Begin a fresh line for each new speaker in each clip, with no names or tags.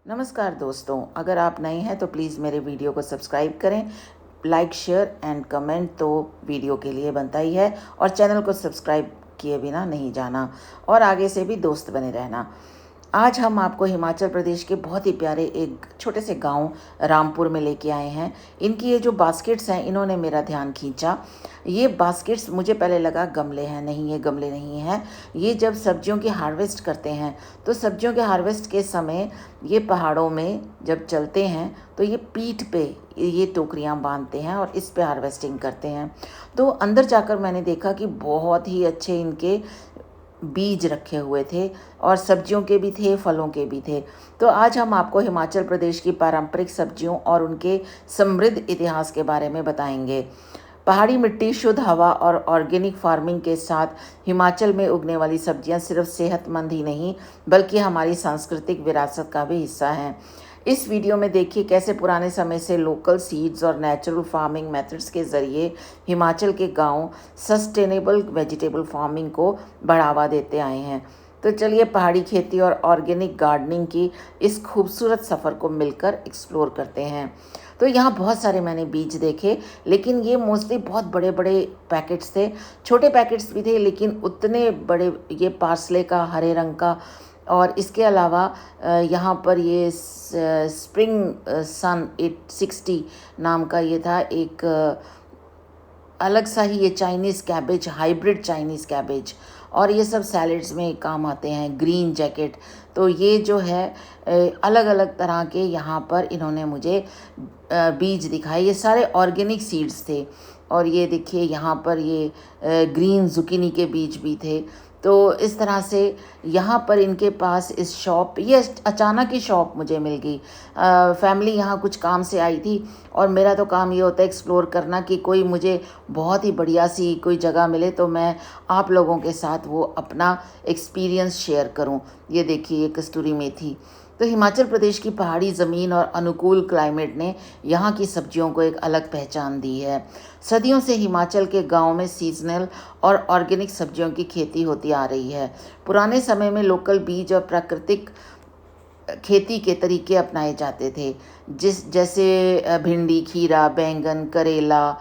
नमस्कार दोस्तों, अगर आप नए हैं तो प्लीज़ मेरे वीडियो को सब्सक्राइब करें। लाइक शेयर एंड कमेंट तो वीडियो के लिए बनता ही है, और चैनल को सब्सक्राइब किए बिना नहीं जाना और आगे से भी दोस्त बने रहना। आज हम आपको हिमाचल प्रदेश के बहुत ही प्यारे एक छोटे से गांव रामपुर में लेके आए हैं। इनकी ये जो बास्केट्स हैं, इन्होंने मेरा ध्यान खींचा। ये बास्केट्स मुझे पहले लगा गमले हैं, नहीं ये गमले नहीं हैं। ये जब सब्जियों की हार्वेस्ट करते हैं तो सब्जियों के हार्वेस्ट के समय ये पहाड़ों में जब चलते हैं तो ये पीठ पे ये टोकरियाँ बांधते हैं और इस पे हार्वेस्टिंग करते हैं। तो अंदर जाकर मैंने देखा कि बहुत ही अच्छे इनके बीज रखे हुए थे, और सब्जियों के भी थे, फलों के भी थे। तो आज हम आपको हिमाचल प्रदेश की पारंपरिक सब्जियों और उनके समृद्ध इतिहास के बारे में बताएंगे। पहाड़ी मिट्टी, शुद्ध हवा और ऑर्गेनिक फार्मिंग के साथ हिमाचल में उगने वाली सब्जियां सिर्फ सेहतमंद ही नहीं बल्कि हमारी सांस्कृतिक विरासत का भी हिस्सा हैं। इस वीडियो में देखिए कैसे पुराने समय से लोकल सीड्स और नेचुरल फार्मिंग मेथड्स के ज़रिए हिमाचल के गांव सस्टेनेबल वेजिटेबल फार्मिंग को बढ़ावा देते आए हैं। तो चलिए पहाड़ी खेती और ऑर्गेनिक गार्डनिंग की इस खूबसूरत सफ़र को मिलकर एक्सप्लोर करते हैं। तो यहाँ बहुत सारे मैंने बीज देखे, लेकिन ये मोस्टली बहुत बड़े बड़े पैकेट्स थे। छोटे पैकेट्स भी थे लेकिन उतने बड़े, ये पार्सले का हरे रंग का, और इसके अलावा यहाँ पर ये स्प्रिंग सन 860 नाम का ये था एक अलग सा ही ये Chinese cabbage, hybrid Chinese cabbage, और ये सब सैलेड्स में काम आते हैं। ग्रीन जैकेट, तो ये जो है अलग अलग तरह के यहाँ पर इन्होंने मुझे बीज दिखाए। ये सारे ऑर्गेनिक सीड्स थे, और ये देखिए यहाँ पर ये ग्रीन जुकीनी के बीज भी थे। तो इस तरह से यहाँ पर इनके पास इस शॉप, ये अचानक ही शॉप मुझे मिल गई। फैमिली यहाँ कुछ काम से आई थी, और मेरा तो काम ये होता है एक्सप्लोर करना कि कोई मुझे बहुत ही बढ़िया सी कोई जगह मिले तो मैं आप लोगों के साथ वो अपना एक्सपीरियंस शेयर करूँ। ये देखिए ये कस्तूरी मेथी। तो हिमाचल प्रदेश की पहाड़ी ज़मीन और अनुकूल क्लाइमेट ने यहाँ की सब्जियों को एक अलग पहचान दी है। सदियों से हिमाचल के गांव में सीजनल और ऑर्गेनिक सब्जियों की खेती होती आ रही है। पुराने समय में लोकल बीज और प्राकृतिक खेती के तरीके अपनाए जाते थे, जैसे भिंडी, खीरा, बैंगन, करेला,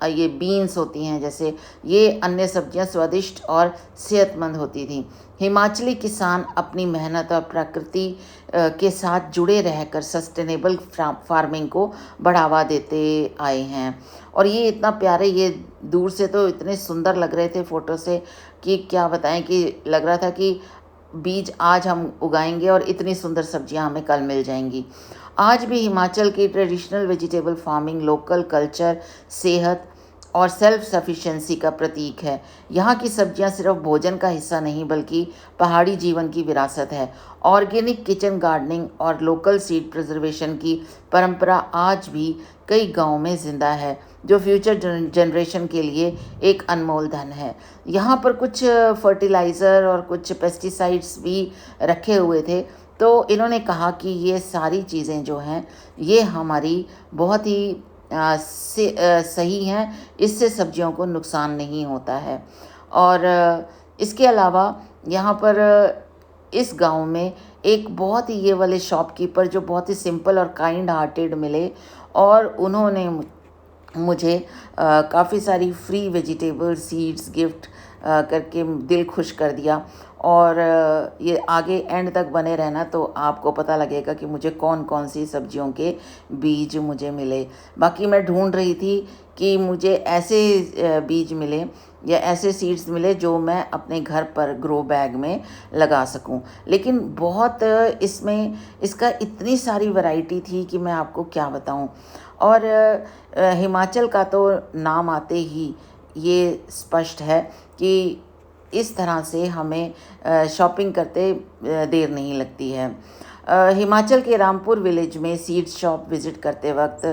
ये बीन्स होती हैं जैसे, ये अन्य सब्जियां स्वादिष्ट और सेहतमंद होती थीं। हिमाचली किसान अपनी मेहनत और प्रकृति के साथ जुड़े रहकर सस्टेनेबल फार्मिंग को बढ़ावा देते आए हैं। और ये इतना प्यारे, ये दूर से तो इतने सुंदर लग रहे थे फ़ोटो से कि क्या बताएं, कि लग रहा था कि बीज आज हम उगाएंगे और इतनी सुंदर सब्जियां हमें कल मिल जाएंगी। आज भी हिमाचल की traditional vegetable farming local culture, सेहत और सेल्फ सफिशिएंसी का प्रतीक है। यहाँ की सब्जियाँ सिर्फ भोजन का हिस्सा नहीं बल्कि पहाड़ी जीवन की विरासत है। ऑर्गेनिक किचन गार्डनिंग और लोकल सीड प्रिजर्वेशन की परंपरा आज भी कई गांवों में ज़िंदा है, जो फ्यूचर जनरेशन के लिए एक अनमोल धन है। यहाँ पर कुछ फर्टिलाइज़र और कुछ पेस्टिसाइड्स भी रखे हुए थे, तो इन्होंने कहा कि ये सारी चीज़ें जो हैं ये हमारी बहुत ही सही हैं, इससे सब्जियों को नुकसान नहीं होता है। और इसके अलावा यहाँ पर इस गांव में एक बहुत ही ये वाले शॉपकीपर जो बहुत ही सिंपल और काइंड हार्टेड मिले, और उन्होंने मुझे काफ़ी सारी फ्री वेजिटेबल सीड्स गिफ्ट करके दिल खुश कर दिया। और ये आगे एंड तक बने रहना तो आपको पता लगेगा कि मुझे कौन कौन सी सब्जियों के बीज मुझे मिले। बाकी मैं ढूंढ रही थी कि मुझे ऐसे बीज मिले या ऐसे सीड्स मिले जो मैं अपने घर पर ग्रो बैग में लगा सकूं, लेकिन बहुत इसमें इसका इतनी सारी वैरायटी थी कि मैं आपको क्या बताऊं। और हिमाचल का तो नाम आते ही ये स्पष्ट है कि इस तरह से हमें शॉपिंग करते देर नहीं लगती है। हिमाचल के रामपुर विलेज में सीड्स शॉप विज़िट करते वक्त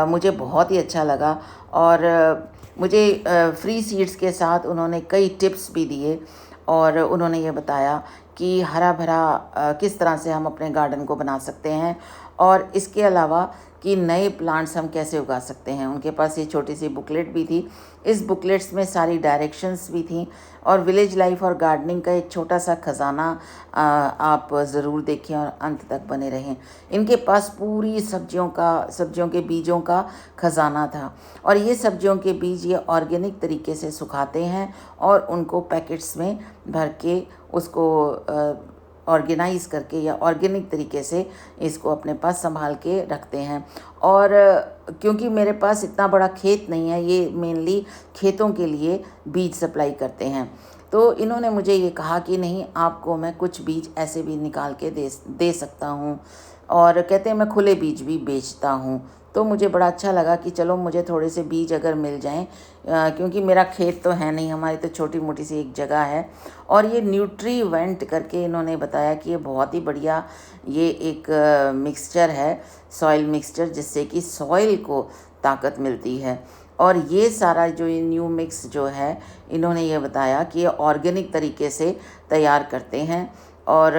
मुझे बहुत ही अच्छा लगा, और मुझे फ्री सीड्स के साथ उन्होंने कई टिप्स भी दिए, और उन्होंने ये बताया कि हरा भरा किस तरह से हम अपने गार्डन को बना सकते हैं, और इसके अलावा कि नए प्लांट्स हम कैसे उगा सकते हैं। उनके पास ये छोटी सी बुकलेट भी थी। इस बुकलेट्स में सारी डायरेक्शंस भी थी, और विलेज लाइफ और गार्डनिंग का एक छोटा सा खजाना आप ज़रूर देखें और अंत तक बने रहें। इनके पास पूरी सब्जियों के बीजों का खजाना था, और ये सब्जियों के बीज ये ऑर्गेनिक तरीके से सुखाते हैं और उनको पैकेट्स में भर के उसको ऑर्गेनाइज़ करके या ऑर्गेनिक तरीके से इसको अपने पास संभाल के रखते हैं। और क्योंकि मेरे पास इतना बड़ा खेत नहीं है, ये मेनली खेतों के लिए बीज सप्लाई करते हैं, तो इन्होंने मुझे ये कहा कि नहीं, आपको मैं कुछ बीज ऐसे भी निकाल के दे सकता हूँ, और कहते हैं मैं खुले बीज भी बेचता हूँ। तो मुझे बड़ा अच्छा लगा कि चलो मुझे थोड़े से बीज अगर मिल जाएं, क्योंकि मेरा खेत तो है नहीं, हमारी तो छोटी मोटी सी एक जगह है। और ये न्यूट्रीवेंट करके इन्होंने बताया कि ये बहुत ही बढ़िया ये एक मिक्सचर है, सॉइल मिक्सचर, जिससे कि सॉइल को ताकत मिलती है। और ये सारा जो ये न्यू मिक्स जो है, इन्होंने ये बताया कि ये ऑर्गेनिक तरीके से तैयार करते हैं, और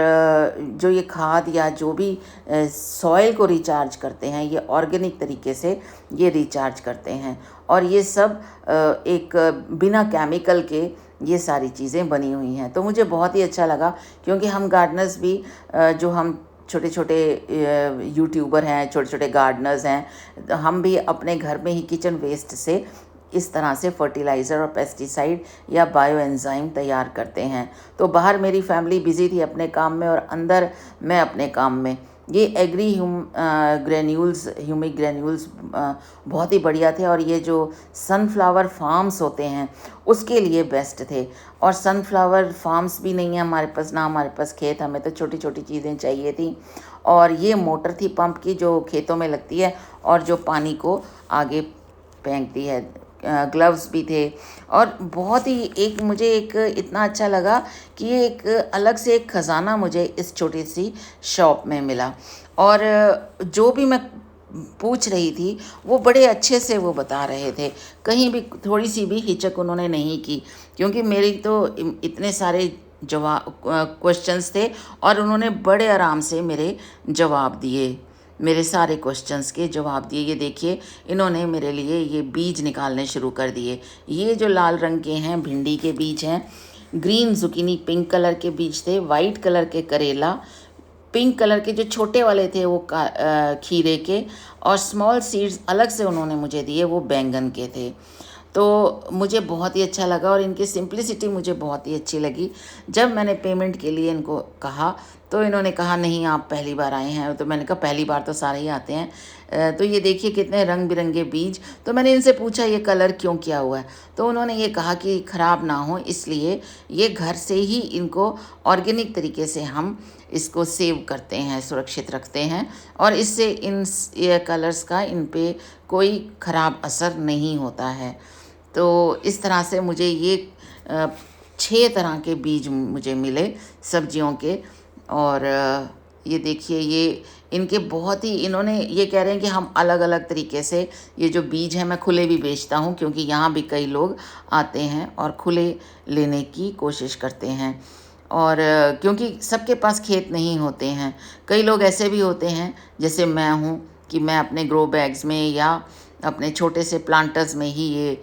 जो ये खाद या जो भी सॉइल को रिचार्ज करते हैं, ये ऑर्गेनिक तरीके से ये रिचार्ज करते हैं। और ये सब एक बिना केमिकल के ये सारी चीज़ें बनी हुई हैं। तो मुझे बहुत ही अच्छा लगा, क्योंकि हम गार्डनर्स भी जो हम छोटे छोटे यूट्यूबर हैं, छोटे छोटे गार्डनर्स हैं, हम भी अपने घर में ही किचन वेस्ट से इस तरह से फर्टिलाइज़र और पेस्टिसाइड या बायो एंजाइम तैयार करते हैं। तो बाहर मेरी फैमिली बिज़ी थी अपने काम में, और अंदर मैं अपने काम में। ये एग्री ह्यूमिक ग्रेन्यूल्स बहुत ही बढ़िया थे, और ये जो सनफ्लावर फार्म्स होते हैं उसके लिए बेस्ट थे। और सनफ्लावर फार्म्स भी नहीं है हमारे पास, ना हमारे पास खेत, हमें तो छोटी छोटी चीज़ें चाहिए थी। और ये मोटर थी पंप की, जो खेतों में लगती है और जो पानी को आगे फेंकती है। ग्लव्स भी थे, और बहुत ही मुझे एक इतना अच्छा लगा कि ये एक अलग से एक ख़जाना मुझे इस छोटी सी शॉप में मिला। और जो भी मैं पूछ रही थी वो बड़े अच्छे से वो बता रहे थे, कहीं भी थोड़ी सी भी हिचक उन्होंने नहीं की, क्योंकि मेरी तो इतने सारे जवाब क्वेश्चंस थे, और उन्होंने बड़े आराम से मेरे जवाब दिए, मेरे सारे क्वेश्चंस के जवाब दिए। ये देखिए, इन्होंने मेरे लिए ये बीज निकालने शुरू कर दिए। ये जो लाल रंग के हैं भिंडी के बीज हैं, ग्रीन जुकीनी पिंक कलर के बीज थे, वाइट कलर के करेला, पिंक कलर के जो छोटे वाले थे वो खीरे के, और स्मॉल सीड्स अलग से उन्होंने मुझे दिए, वो बैंगन के थे। तो मुझे बहुत ही अच्छा लगा, और इनकी सिंप्लिसिटी मुझे बहुत ही अच्छी लगी। जब मैंने पेमेंट के लिए इनको कहा तो इन्होंने कहा नहीं, आप पहली बार आए हैं। तो मैंने कहा पहली बार तो सारे ही आते हैं। तो ये देखिए कितने रंग बिरंगे बीज। तो मैंने इनसे पूछा ये कलर क्यों किया हुआ है, तो उन्होंने ये कहा कि ख़राब ना हो इसलिए ये घर से ही इनको ऑर्गेनिक तरीके से हम इसको सेव करते हैं, सुरक्षित रखते हैं, और इससे ये कलर्स का इन पे कोई ख़राब असर नहीं होता है। तो इस तरह से मुझे ये 6 तरह के बीज मुझे मिले सब्जियों के। और ये देखिए, ये इनके बहुत ही, इन्होंने ये कह रहे हैं कि हम अलग अलग तरीके से ये जो बीज हैं मैं खुले भी बेचता हूँ, क्योंकि यहाँ भी कई लोग आते हैं और खुले लेने की कोशिश करते हैं। और क्योंकि सबके पास खेत नहीं होते हैं, कई लोग ऐसे भी होते हैं जैसे मैं हूँ कि मैं अपने ग्रो बैग्स में या अपने छोटे से प्लांटर्स में ही ये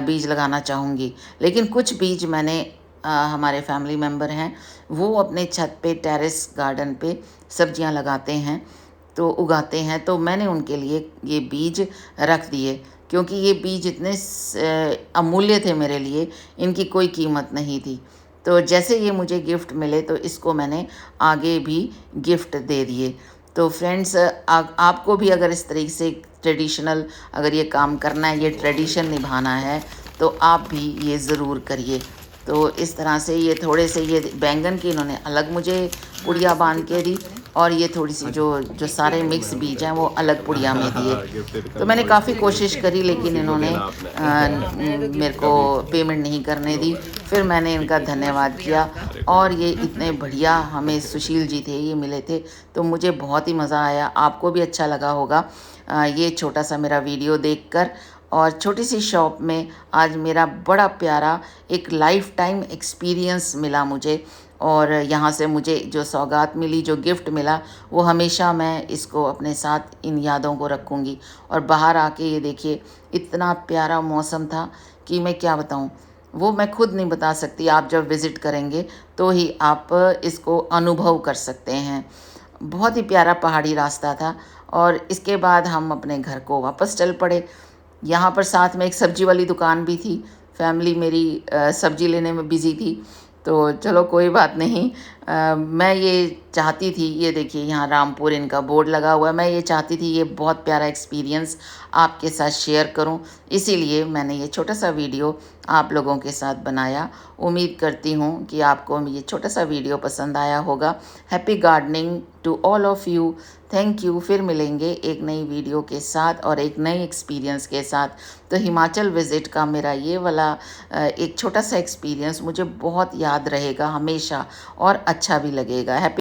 बीज लगाना चाहूँगी। लेकिन कुछ बीज मैंने हमारे फैमिली मेम्बर हैं वो अपने छत पे टेरेस गार्डन पे सब्जियां लगाते हैं, तो उगाते हैं, तो मैंने उनके लिए ये बीज रख दिए, क्योंकि ये बीज इतने अमूल्य थे मेरे लिए, इनकी कोई कीमत नहीं थी। तो जैसे ये मुझे गिफ्ट मिले तो इसको मैंने आगे भी गिफ्ट दे दिए। तो फ्रेंड्स, आपको भी अगर इस तरीके से ट्रेडिशनल अगर ये काम करना है, ये ट्रेडिशन निभाना है, तो आप भी ये ज़रूर करिए। तो इस तरह से ये थोड़े से ये बैंगन की इन्होंने अलग मुझे पुड़िया बांध के दी, और ये थोड़ी सी जो सारे मिक्स बीज हैं वो अलग पुड़िया में दिए। तो मैंने काफ़ी कोशिश करी, लेकिन इन्होंने मेरे को पेमेंट नहीं करने दी। फिर मैंने इनका धन्यवाद किया, और ये इतने बढ़िया हमें सुशील जी थे, ये मिले थे, तो मुझे बहुत ही मज़ा आया। आपको भी अच्छा लगा होगा ये छोटा सा मेरा वीडियो देखकर। और छोटी सी शॉप में आज मेरा बड़ा प्यारा एक लाइफ टाइम एक्सपीरियंस मिला मुझे, और यहाँ से मुझे जो सौगात मिली, जो गिफ्ट मिला, वो हमेशा मैं इसको अपने साथ इन यादों को रखूँगी। और बाहर आके ये देखिए इतना प्यारा मौसम था कि मैं क्या बताऊँ, वो मैं खुद नहीं बता सकती। आप जब विज़िट करेंगे तो ही आप इसको अनुभव कर सकते हैं। बहुत ही प्यारा पहाड़ी रास्ता था और इसके बाद हम अपने घर को वापस चल पड़े। यहाँ पर साथ में एक सब्ज़ी वाली दुकान भी थी। फैमिली मेरी सब्ज़ी लेने में बिज़ी थी, तो चलो कोई बात नहीं। मैं ये चाहती थी, ये देखिए यहाँ रामपुर इनका बोर्ड लगा हुआ है, मैं ये चाहती थी ये बहुत प्यारा एक्सपीरियंस आपके साथ शेयर करूं, इसीलिए मैंने ये छोटा-सा वीडियो आप लोगों के साथ बनाया। उम्मीद करती हूँ कि आपको ये छोटा-सा वीडियो पसंद आया होगा। Happy gardening to all of you. Thank you. फिर मिलेंगे एक नई वीडियो के साथ और एक नई एक्सपीरियंस के साथ। तो हिमाचल विज़िट का मेरा ये वाला एक छोटा-सा एक्सपीरियंस मुझे बहुत याद रहेगा हमेशा और अच्छा भी लगेगा। हैप्पी